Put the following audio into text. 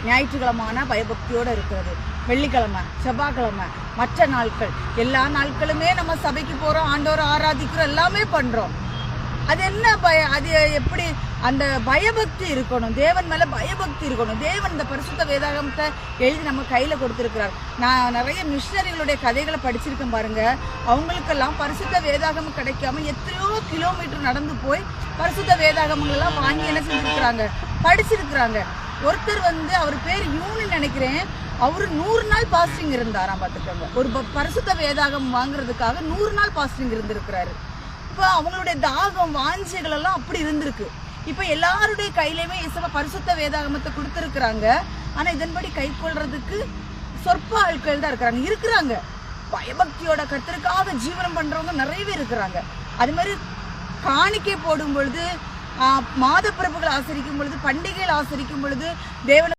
ஞாயிற்றுக்கிழமான பயபக்தியோடு இருக்கிறது. வெள்ளிக்கிழமை, செவ்வாய்க்கிழமை, மற்ற நாட்கள் எல்லா நாட்களுமே நம்ம சபைக்கு போகிறோம், ஆண்டவரை ஆராதிக்கிறோம், எல்லாமே பண்ணுறோம். அது என்ன அது எப்படி அந்த பயபக்தி இருக்கணும், தேவன் மேலே பயபக்தி இருக்கணும். தேவன் இந்த பரிசுத்த வேதாகமத்தை எழுதி நம்ம கையில் கொடுத்துருக்கிறார். நான் நிறைய மிஷனரிகளுடைய கதைகளை படிச்சிருக்கேன் பாருங்க. அவங்களுக்கெல்லாம் பரிசுத்த வேதாகமம் கிடைக்காம எத்தனையோ கிலோமீட்டர் நடந்து போய் பரிசுத்த வேதாகமங்கள்லாம் வாங்கி என்ன செஞ்சுருக்கிறாங்க, படிச்சிருக்கிறாங்க. ஒருத்தர் அவர் பேர் யூன்னு நினைக்கிறேன், அவர் 100 நாள் பாஸ்டிங் இருந்தாராம். பார்த்துக்கோங்க, ஒரு பரிசுத்த வேதாகம் வாங்குறதுக்காக 100 நாள் பாஸ்டிங் இருந்திருக்கிறாரு. இப்போ அவங்களுடைய தாகம் வாஞ்சைகள் எல்லாம் அப்படி இருந்திருக்கு. இப்போ எல்லாருடைய கையிலையுமே இயேசுவா பரிசுத்த வேதாகமத்தை கொடுத்துருக்குறாங்க. ஆனால் இதன்படி கை கொள்றதுக்கு சொற்ப ஆட்கள் தான் இருக்கிறாங்க. பயபக்தியோட கர்த்தருக்காக ஜீவனம் பண்றவங்க நிறையவே இருக்கிறாங்க. அது மாதிரி காணிக்கை போடும் பொழுது, மாத பிறப்புகள் ஆசரிக்கும் பொழுது, பண்டிகைகள் ஆசரிக்கும் பொழுது தேவன்